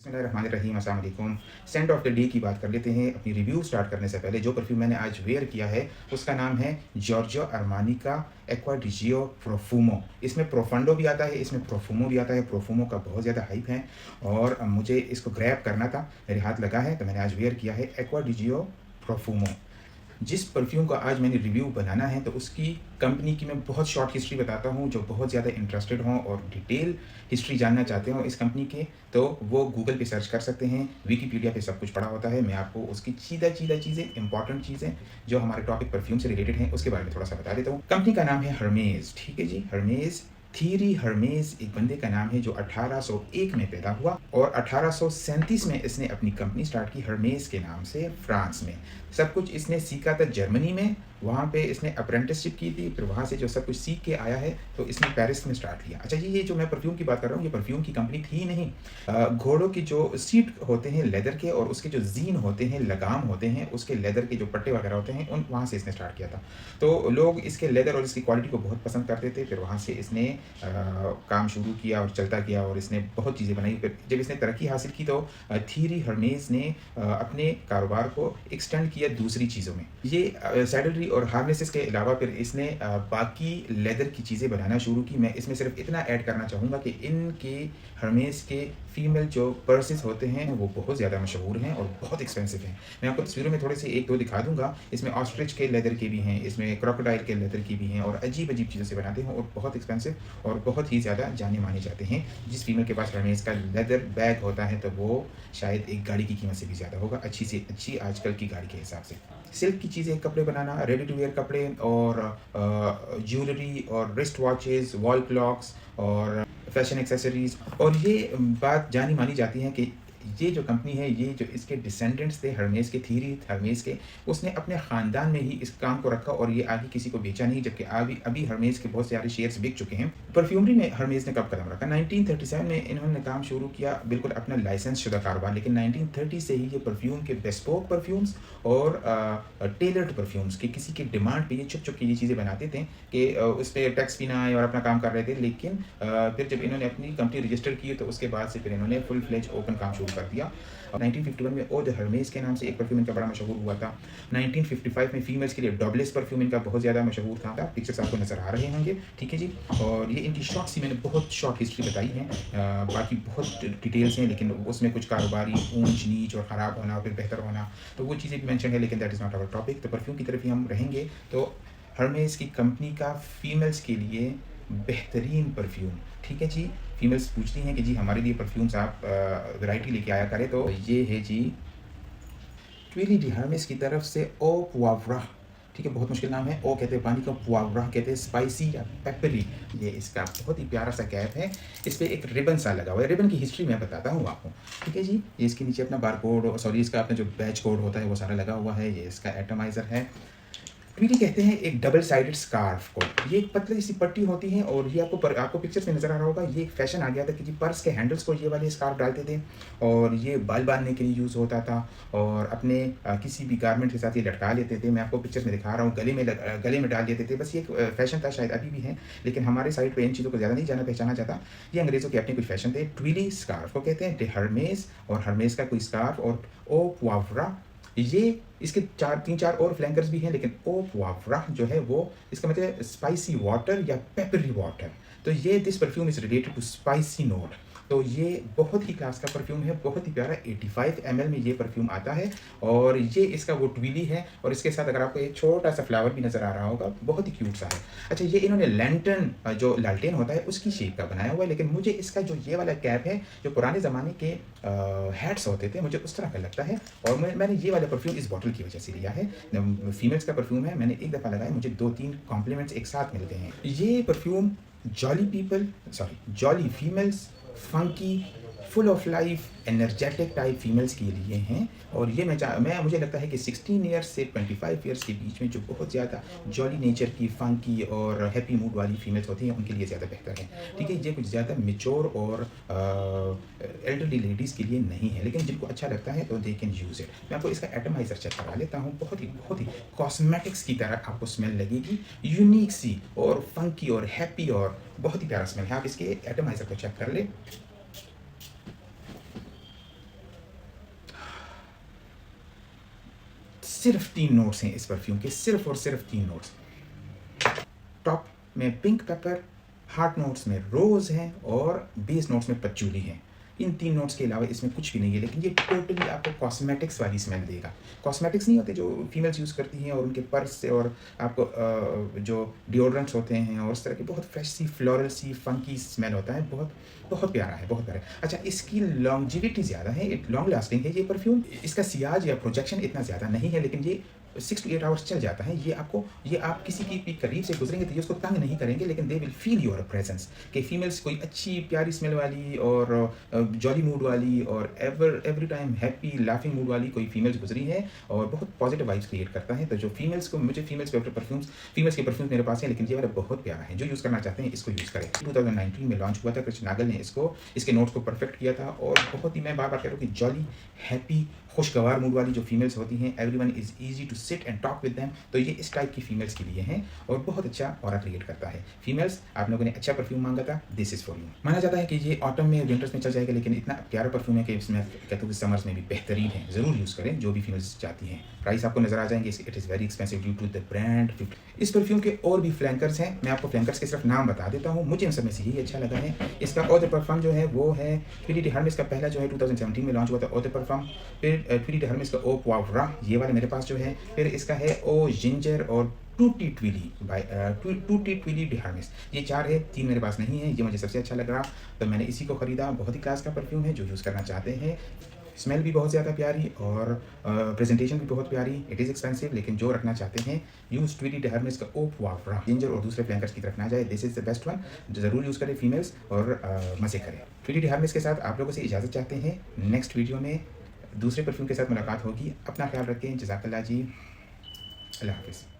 बिस्मिल्लाहिर्रहमानिर्रहीम, अस्सलाम वालेकुम। सेंट ऑफ द डे की बात कर लेते हैं। अपनी रिव्यू स्टार्ट करने से पहले जो परफ्यूम मैंने आज वेयर किया है उसका नाम है जॉर्जियो अरमानी का एक्वा डी जियो प्रोफुमो। इसमें प्रोफंडो भी आता है, इसमें प्रोफुमो भी आता है। प्रोफुमो का बहुत ज़्यादा हाइप है और मुझे इसको ग्रैब करना था, मेरे हाथ लगा है तो मैंने आज वेयर किया है एक्वा डी जियो प्रोफुमो। जिस परफ्यूम का आज मैंने रिव्यू बनाना है तो उसकी कंपनी की मैं बहुत शॉर्ट हिस्ट्री बताता हूँ। जो बहुत ज़्यादा इंटरेस्टेड हों और डिटेल हिस्ट्री जानना चाहते हो इस कंपनी के तो वो गूगल पे सर्च कर सकते हैं, विकीपीडिया पे सब कुछ पड़ा होता है। मैं आपको उसकी सीधा सीधा चीज़ें, इंपॉर्टेंट चीज़ें जो हमारे टॉपिक परफ्यूम से रिलेटेड हैं उसके बारे में थोड़ा सा बता देता हूँ। कंपनी का नाम है हर्मेस, ठीक है जी, हर्मेस। थीरी हर्मेस एक बंदे का नाम है जो 1801 में पैदा हुआ और 1837 में इसने अपनी कंपनी स्टार्ट की हर्मेस के नाम से फ्रांस में। सब कुछ इसने सीखा था जर्मनी में, वहाँ पे इसने अप्रेंटिसशिप की थी, फिर वहाँ से जो सब कुछ सीख के आया है तो इसने पेरिस में स्टार्ट किया। अच्छा जी, ये जो मैं परफ्यूम की बात कर रहा हूँ ये परफ्यूम की कंपनी थी नहीं। घोड़ों की जो सीट होते हैं लेदर के और उसके जो जीन होते हैं, लगाम होते हैं, उसके लेदर के जो पट्टे वगैरह होते हैं उन वहाँ से इसने स्टार्ट किया था। तो लोग इसके लेदर और इसकी क्वालिटी को बहुत पसंद करते थे। फिर वहाँ से इसने काम शुरू किया और चलता गया और इसने बहुत चीज़ें बनाई। फिर जब इसने तरक्की हासिल की तो थीरी हर्मेस ने अपने कारोबार को एक्सटेंड किया दूसरी चीज़ों में। ये सैडलरी और हार्नेसेस के अलावा फिर इसने बाकी लेदर की चीज़ें बनाना शुरू की। मैं इसमें सिर्फ इतना ऐड करना चाहूँगा कि इनके हर्मेस के फीमेल जो पर्सेस होते हैं वो बहुत ज़्यादा मशहूर हैं और बहुत एक्सपेंसिव हैं। मैं आपको तस्वीरों में थोड़े से एक दो दिखा दूंगा। इसमें ऑस्ट्रिच के लेदर के भी हैं, इसमें क्रोकोडाइल के लेदर की भी हैं और अजीब अजीब चीज़ों से बनाते हैं और बहुत एक्सपेंसिव और बहुत ही ज़्यादा जाने माने जाते हैं। जिस फीमेल के पास हर्मेस का लेदर बैग होता है तो वो शायद एक गाड़ी की कीमत से भी ज़्यादा होगा, अच्छी से अच्छी आजकल की गाड़ी के हिसाब से। सिल्क की चीज़ें, कपड़े बनाना, रेडी टू वेयर कपड़े और ज्वेलरी और रिस्ट वॉचेस, वॉल क्लॉक्स और फैशन एक्सेसरीज़। और ये बात जानी मानी जाती है कि ये जो कंपनी है, ये जो इसके डिसेंडेंट्स थे हर्मेस के, थीरी हर्मेस के, उसने अपने ख़ानदान में ही इस काम को रखा और ये आगे किसी को बेचा नहीं। जबकि अभी अभी हर्मेस के बहुत सारे शेयर्स बिक चुके हैं। परफ्यूमरी में हर्मेस ने कब कदम रखा? 1937 में इन्होंने काम शुरू किया, बिल्कुल अपना लाइसेंस शुदा कारोबार। लेकिन 1930 से ही ये परफ्यूम के बेस्पोक परफ्यूम्स और टेलर्ड परफ्यूम्स के किसी की डिमांड पे ये छुप छुप के ये चीज़ें बनाते थे कि उस पर टैक्स भी ना आए और अपना काम कर रहे थे। लेकिन फिर जब इन्होंने अपनी कंपनी रजिस्टर की तो उसके बाद से फिर इन्होंने फुल फ्लेज ओपन काम शुरू कर दिया। 1951 में ओ द हर्मेस के नाम से एक परफ्यूम इनका बड़ा मशहूर हुआ था। 1955 में फीमेल्स के लिए डॉबलेस परफ्यूम इनका बहुत ज़्यादा मशहूर था। पिक्चर्स आपको नज़र आ रहे होंगे, ठीक है जी। और ये इनकी शॉर्ट सी मैंने बहुत शॉर्ट हिस्ट्री बताई है, बाकी बहुत डिटेल्स हैं लेकिन उसमें कुछ कारोबारी ऊंच नीच और ख़राब होना फिर बेहतर होना तो वो चीज़ें भी मैंशन है, लेकिन that is not our topic. तो परफ्यूम की तरफ ही हम रहेंगे। तो हर्मेस की कंपनी का फीमेल्स के लिए बेहतरीन परफ्यूम, ठीक है जी। फीमेल्स पूछती हैं कि जी हमारे लिए परफ्यूम्स आप वैरायटी लेके आया करें, तो ये है जी ट्विली डी हर्मेस की तरफ से ओ पुआवरा, ठीक है, बहुत मुश्किल नाम है। ओ कहते हैं पानी का, पुआवरा कहते हैं स्पाइसी या पेपरी। ये इसका बहुत ही प्यारा सा कैप है, इस पर एक रिबन सा लगा हुआ है। रिबन की हिस्ट्री मैं बताता हूँ आपको, ठीक है जी। ये इसके नीचे अपना बार कोड, सॉरी इसका अपना जो बैच कोड होता है वो सारा लगा हुआ है। ये इसका एटमाइज़र है। ट्वीटी कहते हैं एक डबल साइडेड स्कार्फ को। ये एक पतली सी पट्टी होती है और ये आपको पिक्चर्स में नज़र आ रहा होगा। ये एक फैशन आ गया था कि जी पर्स के हैंडल्स को ये वाले स्कार्फ डालते थे और ये बाल बांधने के लिए यूज़ होता था और अपने किसी भी गारमेंट के साथ ये लटका लेते थे। मैं आपको पिक्चर्स में दिखा रहा हूँ, गले में डाल देते थे। बस ये एक फैशन था, शायद अभी भी है, लेकिन हमारे साइड पर इन चीज़ों को ज़्यादा नहीं जाना पहचाना जाता। ये अंग्रेज़ों के अपने कुछ फैशन थे। ट्विली स्कार्फ को कहते हैं, हर्मेस और हर्मेस का कोई स्कार्फ और ओ पुआवरा। ये इसके तीन चार और फ्लैंकर्स भी हैं, लेकिन ओ पुआवरा जो है वो इसका मतलब स्पाइसी वाटर या पेपरी वाटर। तो ये this perfume is related to spicy note. तो ये बहुत ही क्लास का परफ्यूम है, बहुत ही प्यारा। 85 ml में ये परफ्यूम आता है और ये इसका वो ट्विली है और इसके साथ अगर आपको एक छोटा सा फ्लावर भी नज़र आ रहा होगा, बहुत ही क्यूट सा है। अच्छा, ये इन्होंने लैंटर्न जो लालटेन होता है उसकी शेप का बनाया हुआ है, लेकिन मुझे इसका जो ये वाला कैप है जो पुराने ज़माने के हैट्स होते थे, मुझे उस तरह का लगता है। और मैंने ये वाला परफ्यूम इस बॉटल की वजह से लिया है। फीमेल्स का परफ्यूम है, मैंने एक दफ़ा लगाया, मुझे 2-3 कॉम्प्लीमेंट्स एक साथ मिल गए हैं। ये perfume jolly females, funky, full of life, energetic type females के लिए हैं। और ये मुझे लगता है कि 16 ईयर्स से 25 ईयर्स के बीच में जो बहुत ज़्यादा जॉली नेचर की, फंकी और हैप्पी मूड वाली फीमेल्स होती हैं उनके लिए ज़्यादा बेहतर है, ठीक है। ये कुछ ज़्यादा मेच्योर और एल्डरली लेडीज़ के लिए नहीं है, लेकिन जिनको अच्छा लगता है तो दे कैन यूज़ इट। मैं आपको इसका एटमाइज़र चेक करा लेता हूँ। बहुत ही कॉस्मेटिक्स की तरह आपको स्मेल लगेगी, यूनिक सी और फंकी और हैप्पी और बहुत ही प्यारा स्मेल है। आप इसके एटमाइज़र को चेक कर ले। सिर्फ 3 नोट्स हैं इस परफ्यूम के, सिर्फ और सिर्फ 3 नोट्स। टॉप में पिंक पेपर, हार्ट नोट्स में रोज़ हैं और बेस नोट्स में पचूली हैं। इन 3 नोट्स के अलावा इसमें कुछ भी नहीं है, लेकिन ये टोटली आपको कॉस्मेटिक्स वाली स्मेल देगा। कॉस्मेटिक्स नहीं होते जो फीमेल्स यूज़ करती हैं और उनके पर्स से, और आपको जो डिओड्रेंट्स होते हैं और उस तरह की बहुत फ्रेश सी, फ्लोरल सी, फंकी स्मेल होता है। बहुत बहुत प्यारा है, बहुत प्यारा है। अच्छा, इसकी लॉन्जेविटी ज़्यादा है, इट लॉन्ग लास्टिंग है ये परफ्यूम। इसका सियाज या प्रोजेक्शन इतना ज़्यादा नहीं है, लेकिन ये 6 to 8 आवर्स चल जाता है। ये आप किसी की भी करीब से गुजरेंगे तो ये उसको तंग नहीं करेंगे, लेकिन they will feel your presence. कि फीमेल्स कोई अच्छी प्यारी स्मेल वाली और जॉली मूड वाली और every time happy laughing mood वाली कोई फीमेल्स गुजरी है और बहुत पॉजिटिव वाइब्स क्रिएट करता है। तो जो फीमेल्स के परफ्यूम्स मेरे पास हैं, लेकिन ये वाला बहुत प्यारा है। जो यूज़ करना चाहते हैं इसको यूज़ करें। 2019 में लॉन्च हुआ था, कृष्ण नागल ने इसके नोट्स को परफेक्ट किया था और बहुत ही, मैं बार बार कह रहा हूँ कि जॉली, हैप्पी, खुशगवार मूड वाली जो फीमेल्स होती हैं, everyone is easy to sit and talk with them. तो ये इस टाइप की फीमेल्स के लिए हैं और बहुत अच्छा ऑरा क्रिएट करता है। फीमेल्स, आप लोगों ने अच्छा परफ्यूम मांगा था, दिस इज फॉर यू। माना जाता है कि ये ऑटम में, विंटर्स में चल जाएगा, लेकिन इतना प्यारा परफ्यूम है कि इसमें कहता हूँ कि समर्स में भी बेहतरीन है। ज़रूर यूज़ करें जो भी फीमेल्स चाहती हैं। प्राइस आपको नजर आ जाएंगे, it is very expensive due to the brand. इस परफ्यूम के और भी फ्लैंकर्स हैं, मैं आपको फ्लैंकर्स के सिर्फ नाम बता देता हूँ। मुझे इन सब में से यही अच्छा लगा है। इसका ऑदर परफ्यूम जो है वो है ट्विटी हर्मेस का, पहला जो है 2017 में लॉन्च हुआ था ऑदर परफ्यूम। फिर ट्विटी हर्मेस का ओ पावरा, ये वाला मेरे पास जो है। फिर इसका है ओ जिंजर और टूटी ट्विली डी हर्मेस। ये 4 है, 3 मेरे पास नहीं है। ये मुझे सबसे अच्छा लग रहा तो मैंने इसी को खरीदा। बहुत ही क्लास का परफ्यूम है, जो यूज़ करना चाहते हैं। स्मेल भी बहुत ज़्यादा प्यारी और प्रेजेंटेशन भी बहुत प्यारी। इट इज़ एक्सपेंसिव, लेकिन जो रखना चाहते हैं यूज़ ट्विटी डी हर्मेस का ओ पावरा। जिंजर और दूसरे फ्लैंकर्स की तरफ ना जाए, this is the best one. ज़रूर यूज़ करें फीमेल्स और मज़े करें। ट्विटी डी हर्मेस के साथ आप लोगों से इजाज़त चाहते हैं। नेक्स्ट वीडियो में दूसरे परफ्यूम के साथ मुलाकात होगी। अपना ख्याल रखें। जज़ाकल्लाह जी। अल्लाह हाफ़िज़।